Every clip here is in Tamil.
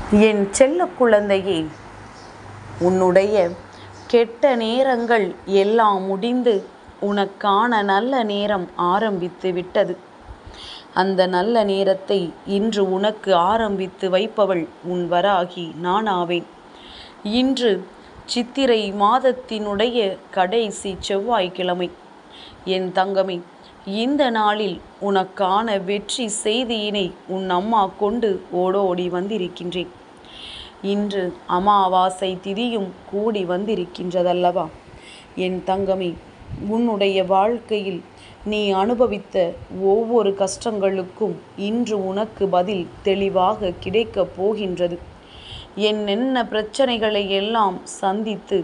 என் செல்ல குழந்தையே, உன்னுடைய கெட்ட நேரங்கள் எல்லாம் முடிந்து உனக்கான நல்ல நேரம் ஆரம்பித்து விட்டது. அந்த நல்ல நேரத்தை இன்று உனக்கு ஆரம்பித்து வைப்பவள் உன் வராகி நானாவேன். இன்று சித்திரை மாதத்தினுடைய கடைசி செவ்வாய்க்கிழமை. என் தங்கமே, இந்த நாளில் உனக்கான வெற்றி செய்தியினை உன் அம்மா கொண்டு ஓடோடி வந்திருக்கின்றேன். இன்று அமாவாசை திதியும் கூடி வந்திருக்கின்றதல்லவா? என் தங்கமே, உன்னுடைய வாழ்க்கையில் நீ அனுபவித்த ஒவ்வொரு கஷ்டங்களுக்கும் இன்று உனக்கு பதில் தெளிவாக கிடைக்கப் போகின்றது. என்னென்ன பிரச்சனைகளை எல்லாம் சந்தித்து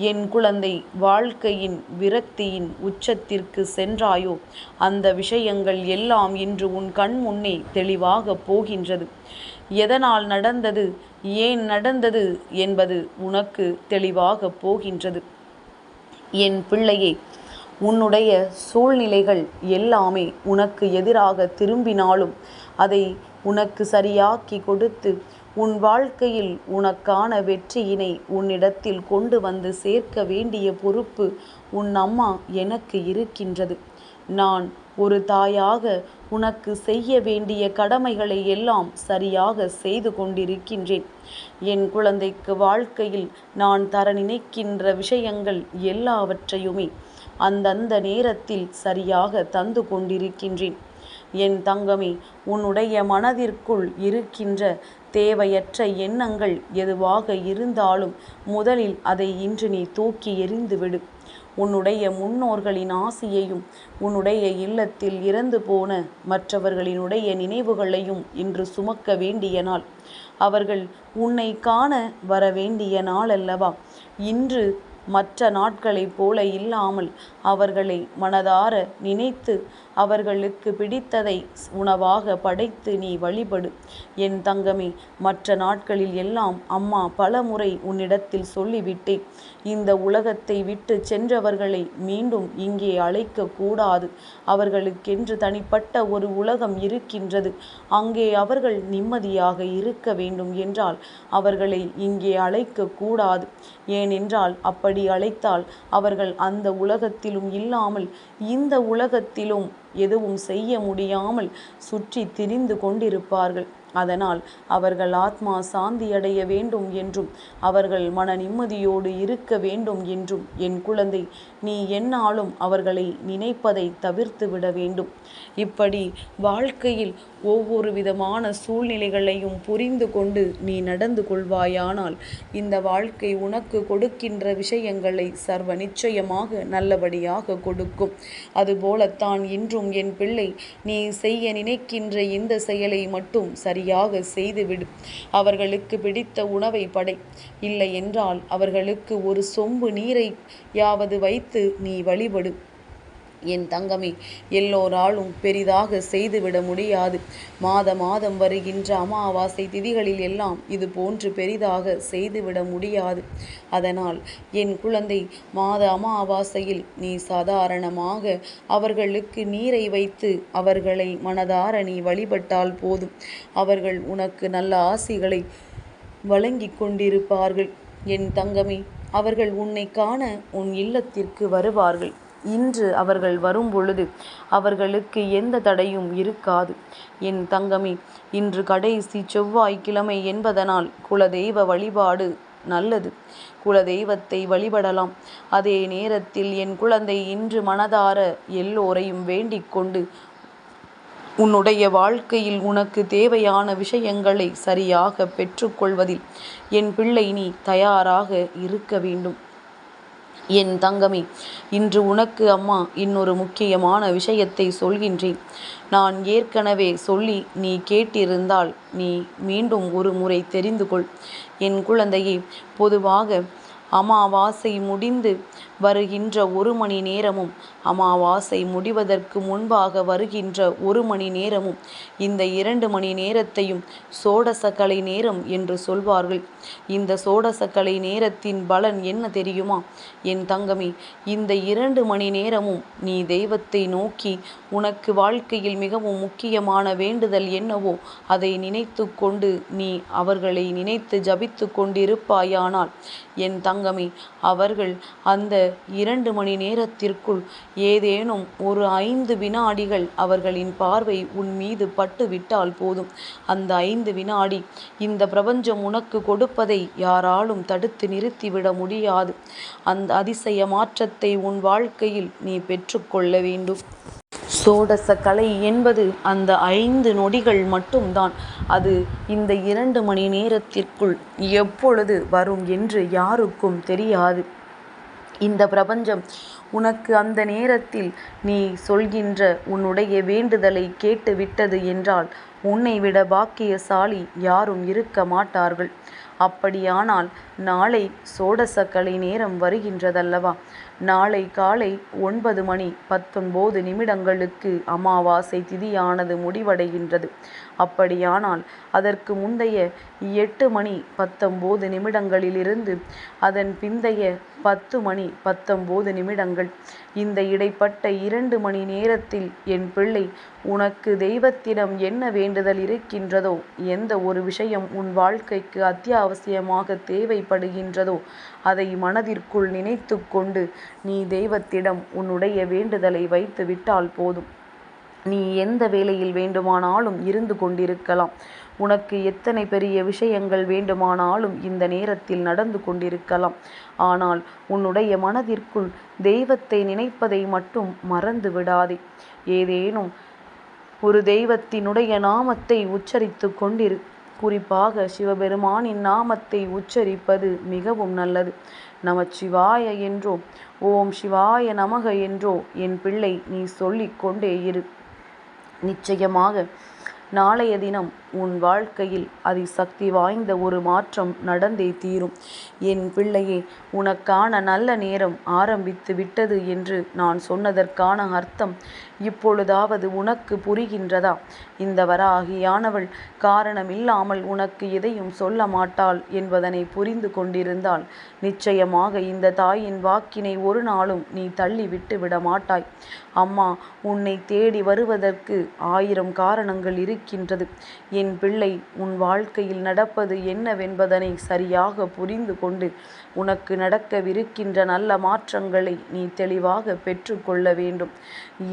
என் குழந்தை வாழ்க்கையின் விரக்தியின் உச்சத்திற்கு சென்றாயோ, அந்த விஷயங்கள் எல்லாம் இன்று உன் கண் முன்னே தெளிவாக போகின்றது. எதனால் நடந்தது, ஏன் நடந்தது என்பது உனக்கு தெளிவாக போகின்றது. என் பிள்ளையே, உன்னுடைய சூழ்நிலைகள் எல்லாமே உனக்கு எதிராக திரும்பினாலும் அதை உனக்கு சரியாக்கி கொடுத்து உன் வாழ்க்கையில் உனக்கான வெற்றியினை உன்னிடத்தில் கொண்டு வந்து சேர்க்க வேண்டிய பொறுப்பு உன் அம்மா எனக்கு இருக்கின்றது. நான் ஒரு தாயாக உனக்கு செய்ய வேண்டிய கடமைகளை எல்லாம் சரியாக செய்து கொண்டிருக்கின்றேன். என் குழந்தைக்கு வாழ்க்கையில் நான் தர நினைக்கின்ற விஷயங்கள் எல்லாவற்றையுமே அந்தந்த நேரத்தில் சரியாக தந்து கொண்டிருக்கின்றேன். என் தங்கமே, உன்னுடைய மனதிற்குள் இருக்கின்ற தேவையற்ற எண்ணங்கள் எதுவாக இருந்தாலும் முதலில் அதை இன்று நீ தூக்கி எறிந்துவிடு. உன்னுடைய முன்னோர்களின் ஆசியையும் உன்னுடைய இல்லத்தில் இறந்து போன மற்றவர்களினுடைய நினைவுகளையும் இன்று சுமக்க வேண்டிய நாள். அவர்கள் உன்னை காண வர வேண்டிய நாள் அல்லவா? இன்று மற்ற நாட்களைப் போல இல்லாமல் அவர்களை மனதார நினைத்து அவர்களுக்கு பிடித்ததை உணவாக படைத்து நீ வழிபடு. என் தங்கமே, மற்ற நாட்களில் எல்லாம் அம்மா பல முறை உன்னிடத்தில் சொல்லிவிட்டேன். இந்த உலகத்தை விட்டு சென்றவர்களை மீண்டும் இங்கே அழைக்க கூடாது. அவர்களுக்கென்று தனிப்பட்ட ஒரு உலகம் இருக்கின்றது. அங்கே அவர்கள் நிம்மதியாக இருக்க வேண்டும் என்றால் அவர்களை இங்கே அழைக்க கூடாது. ஏனென்றால் அப்படி அழைத்தால் அவர்கள் அந்த உலகத்திலும் இல்லாமல் இந்த உலகத்திலும் எதுவும் செய்ய முடியாமல் சுற்றி திரிந்து கொண்டிருப்பார்கள். அதனால் அவர்கள் ஆத்மா சாந்தியடைய வேண்டும் என்றும் அவர்கள் மன நிம்மதியோடு இருக்க வேண்டும் என்றும் என் குழந்தை நீ எந்நாளும் அவர்களை நினைப்பதை தவிர்த்து விட வேண்டும். இப்படி வாழ்க்கையில் ஒவ்வொரு விதமான சூழ்நிலைகளையும் புரிந்து கொண்டு நீ நடந்து கொள்வாயானால் இந்த வாழ்க்கை உனக்கு கொடுக்கின்ற விஷயங்களை சர்வ நிச்சயமாக நல்லபடியாக கொடுக்கும். அதுபோலத்தான் இன்றும் என் பிள்ளை, நீ செய்ய நினைக்கின்ற இந்த செயலை மட்டும் சரியாக செய்துவிடு. அவர்களுக்கு பிடித்த உணவை படை. இல்லை என்றால் அவர்களுக்கு ஒரு சொம்பு நீரை யாவது வைத்து நீ வழிபடு. என் தங்கமே, எல்லோராலும் பெரிதாக செய்துவிட முடியாது. மாதம் வருகின்ற அமாவாசை திதிகளில் எல்லாம் இது போன்று பெரிதாக செய்துவிட முடியாது. அதனால் என் குழந்தை, மாத அமாவாசையில் நீ சாதாரணமாக அவர்களுக்கு நீரை வைத்து அவர்களை மனதார நீ வழிபட்டால் போதும். அவர்கள் உனக்கு நல்ல ஆசிகளை வழங்கி கொண்டிருப்பார்கள். என் தங்கமே, அவர்கள் உன்னை காண உன் இல்லத்திற்கு வருவார்கள். இன்று அவர்கள் வரும் பொழுது அவர்களுக்கு எந்த தடையும் இருக்காது. என் தங்கமே, இன்று கடைசி செவ்வாய்க்கிழமை என்பதனால் குலதெய்வ வழிபாடு நல்லது. குலதெய்வத்தை வழிபடலாம். அதே நேரத்தில் என் குழந்தை, இன்று மனதார எல்லோரையும் வேண்டிக் கொண்டு உன்னுடைய வாழ்க்கையில் உனக்கு தேவையான விஷயங்களை சரியாக பெற்றுக்கொள்வதில் என் பிள்ளை நீ தயாராக இருக்க வேண்டும். என் தங்கமே, இன்று உனக்கு அம்மா இன்னொரு முக்கியமான விஷயத்தை சொல்கின்றேன். நான் ஏற்கனவே சொல்லி நீ கேட்டிருந்தால் நீ மீண்டும் ஒரு முறை தெரிந்து கொள். என் குழந்தையே, பொதுவாக அமாவாசை முடிந்து வருகின்ற 1 மணி நேரமும் அமாவாசை முடிவதற்கு முன்பாக வருகின்ற 1 மணி நேரமும் இந்த 2 மணி நேரத்தையும் சோடசக்கலை நேரம் என்று சொல்வார்கள். இந்த சோடசக்கலை நேரத்தின் பலன் என்ன தெரியுமா என் தங்கமே? இந்த 2 மணி நேரமும் நீ தெய்வத்தை நோக்கி உனக்கு வாழ்க்கையில் மிகவும் முக்கியமான வேண்டுதல் என்னவோ அதை நினைத்து கொண்டு நீ அவர்களை நினைத்து ஜபித்து கொண்டிருப்பாயானால் என் தங்கமே, அவர்கள் அந்த 2 மணி நேரத்திற்குள் ஏதேனும் ஒரு 5 வினாடிகள் அவர்களின் பார்வை உன் மீது பட்டு விட்டால் போதும். அந்த 5 வினாடி இந்த பிரபஞ்சம் உனக்கு கொடுப்பதை யாராலும் தடுத்து நிறுத்திவிட முடியாது. அந்த அதிசய மாற்றத்தை உன் வாழ்க்கையில் நீ பெற்றுக்கொள்ள வேண்டும். சோடச கலை என்பது அந்த 5 நொடிகள் மட்டும்தான். அது இந்த 2 மணி நேரத்திற்குள் எப்பொழுது வரும் என்று யாருக்கும் தெரியாது. இந்த பிரபஞ்சம் உனக்கு அந்த நேரத்தில் நீ சொல்கின்ற உன்னுடைய வேண்டுதலை கேட்டு விட்டது என்றால் உன்னை விட பாக்கியசாலி யாரும் இருக்க மாட்டார்கள். அப்படியானால் நாளை சோடசக்கலை நேரம் வருகின்றதல்லவா? நாளை காலை 9 மணி 19 நிமிடங்களுக்கு அமாவாசை திதியானது முடிவடைகின்றது. அப்படியானால் அதற்கு முந்தைய 8 மணி 19 நிமிடங்களிலிருந்து அதன் பிந்தைய 10 மணி 19 நிமிடங்கள், இந்த இடைப்பட்ட 2 மணி நேரத்தில் என் பிள்ளை, உனக்கு தெய்வத்திடம் என்ன வேண்டுதல் இருக்கின்றதோ, எந்த ஒரு விஷயம் உன் வாழ்க்கைக்கு அத்தியாவசியமாக தேவைப்படுகின்றதோ அதை மனதிற்குள் நினைத்து கொண்டு நீ தெய்வத்திடம் உன்னுடைய வேண்டுதலை வைத்து விட்டால் போதும். நீ எந்த வேளையில் வேண்டுமானாலும் இருந்து கொண்டிருக்கலாம். உனக்கு எத்தனை பெரிய விஷயங்கள் வேண்டுமானாலும் இந்த நேரத்தில் நடந்து கொண்டிருக்கலாம். ஆனால் உன்னுடைய மனதிற்குள் தெய்வத்தை நினைப்பதை மட்டும் மறந்து விடாதே. ஏதேனும் ஒரு தெய்வத்தினுடைய நாமத்தை உச்சரித்து கொண்டிரு. குறிப்பாக சிவபெருமானின் நாமத்தை உச்சரிப்பது மிகவும் நல்லது. நமச்சிவாய என்றோ ஓம் சிவாய நமக என்றோ என் பிள்ளை நீ சொல்லிக் கொண்டே இரு. நிச்சயமாக நாளைய தினம் உன் வாழ்க்கையில் அதிசக்தி வாய்ந்த ஒரு மாற்றம் நடந்தே தீரும். என் பிள்ளையே, உனக்கான நல்ல நேரம் ஆரம்பித்து விட்டது என்று நான் சொன்னதற்கான அர்த்தம் இப்பொழுதாவது உனக்கு புரிகின்றதா? இந்த வராகியானவள் காரணமில்லாமல் உனக்கு எதையும் சொல்ல மாட்டாள் என்பதனை புரிந்து கொண்டிருந்தால் நிச்சயமாக இந்த தாயின் வாக்கினை ஒரு நாளும் நீ தள்ளி விட்டு விட மாட்டாய். அம்மா உன்னை தேடி வருவதற்கு 1000 காரணங்கள் இருக்கின்றது. என் பிள்ளை, உன் வாழ்க்கையில் நடப்பது என்னவென்பதனை சரியாக புரிந்து கொண்டு உனக்கு நடக்கவிருக்கின்ற நல்ல மாற்றங்களை நீ தெளிவாக பெற்றுக்கொள்ள வேண்டும்.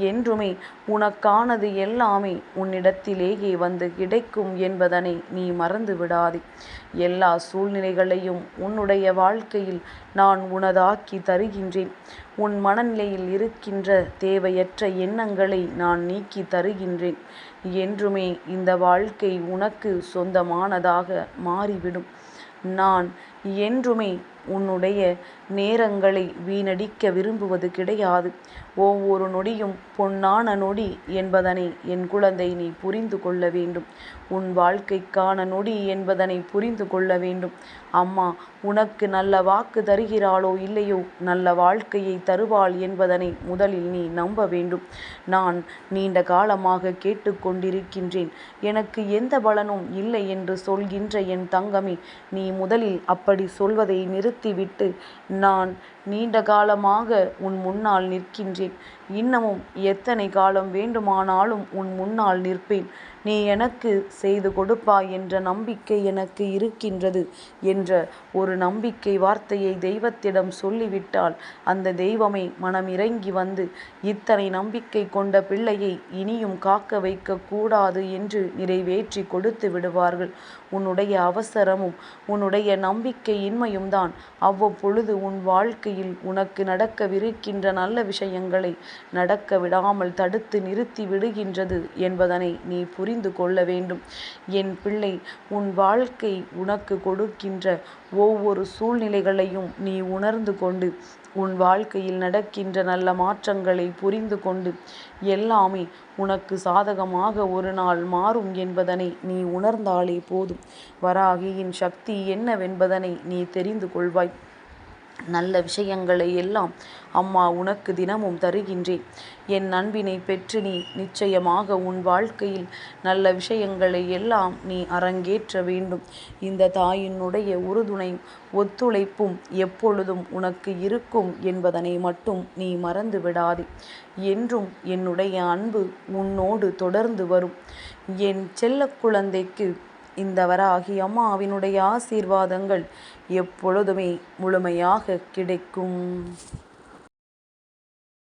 என்றுமே உனக்கானது எல்லாமே உன்னிடத்திலேயே வந்து கிடைக்கும் என்பதனை நீ மறந்து விடாதே. எல்லா சூழ்நிலைகளையும் உன்னுடைய வாழ்க்கையில் நான் உனதாக்கி தருகின்றேன். உன் மனநிலையில் இருக்கின்ற தேவையற்ற எண்ணங்களை நான் நீக்கி தருகின்றேன். என்றுமே இந்த வாழ்க்கை உனக்கு சொந்தமானதாக மாறிவிடும். நான் என்றுமே உன்னுடைய நேரங்களை வீணடிக்க விரும்புவது கிடையாது. ஒவ்வொரு நொடியும் பொன்னான நொடி என்பதனை என் குழந்தை நீ புரிந்து கொள்ள வேண்டும். உன் வாழ்க்கைக்கான நொடி என்பதனை புரிந்து கொள்ள வேண்டும். அம்மா உனக்கு நல்ல வாக்கு தருகிறாளோ இல்லையோ, நல்ல வாழ்க்கையை தருவாள் என்பதனை முதலில் நீ நம்ப வேண்டும். நான் நீண்ட காலமாக கேட்டுக்கொண்டிருக்கின்றேன், எனக்கு எந்த பலனும் இல்லை என்று சொல்கின்ற என் தங்கமே, நீ முதலில் அப்படி சொல்வதை நிறுத்திவிட்டு நான் நீண்ட காலமாக உன் முன்னால் நிற்கின்றேன். இன்னமும் எத்தனை காலம் வேண்டுமானாலும் உன் முன்னால் நிற்பேன். நீ எனக்கு செய்து கொடுப்பாய் என்ற நம்பிக்கை எனக்கு இருக்கின்றது என்ற ஒரு நம்பிக்கை வார்த்தையை தெய்வத்திடம் சொல்லிவிட்டால் அந்த தெய்வமே மனம் இறங்கி வந்து இத்தனை நம்பிக்கை கொண்ட பிள்ளையை இனியும் காக்க வைக்க கூடாது என்று நிறைவேற்றி கொடுத்து விடுவார்கள். உன்னுடைய அவசரமும் உன்னுடைய நம்பிக்கையின்மையும் தான் அவ்வப்பொழுது உன் வாழ்க்கையில் உனக்கு நடக்கவிருக்கின்ற நல்ல விஷயங்களை நடக்க விடாமல் தடுத்து நிறுத்தி விடுகின்றது என்பதனை நீ புரிந்து கொள்ள வேண்டும். என் பிள்ளை, உன் வாழ்க்கை உனக்கு கொடுக்கின்ற ஒவ்வொரு சூழ்நிலைகளையும் நீ உணர்ந்து கொண்டு உன் வாழ்க்கையில் நடக்கின்ற நல்ல மாற்றங்களை புரிந்து கொண்டு எல்லாமே உனக்கு சாதகமாக ஒரு நாள் மாறும் என்பதனை நீ உணர்ந்தாலே போதும். வராகியின் சக்தி என்னவென்பதனை நீ தெரிந்து கொள்வாய். நல்ல விஷயங்களை எல்லாம் அம்மா உனக்கு தினமும் தருகின்றேன். என் அன்பினை பெற்று நீ நிச்சயமாக உன் வாழ்க்கையில் நல்ல விஷயங்களை எல்லாம் நீ அரங்கேற்ற வேண்டும். இந்த தாயினுடைய உறுதுணையும் ஒத்துழைப்பும் எப்பொழுதும் உனக்கு இருக்கும் என்பதனை மட்டும் நீ மறந்து விடாதே. என்றும் என்னுடைய அன்பு உன்னோடு தொடர்ந்து வரும். என் செல்ல குழந்தைக்கு இந்த வராகி அம்மாவினுடைய ஆசீர்வாதங்கள் எப்பொழுதுமே முழுமையாக கிடைக்கும்.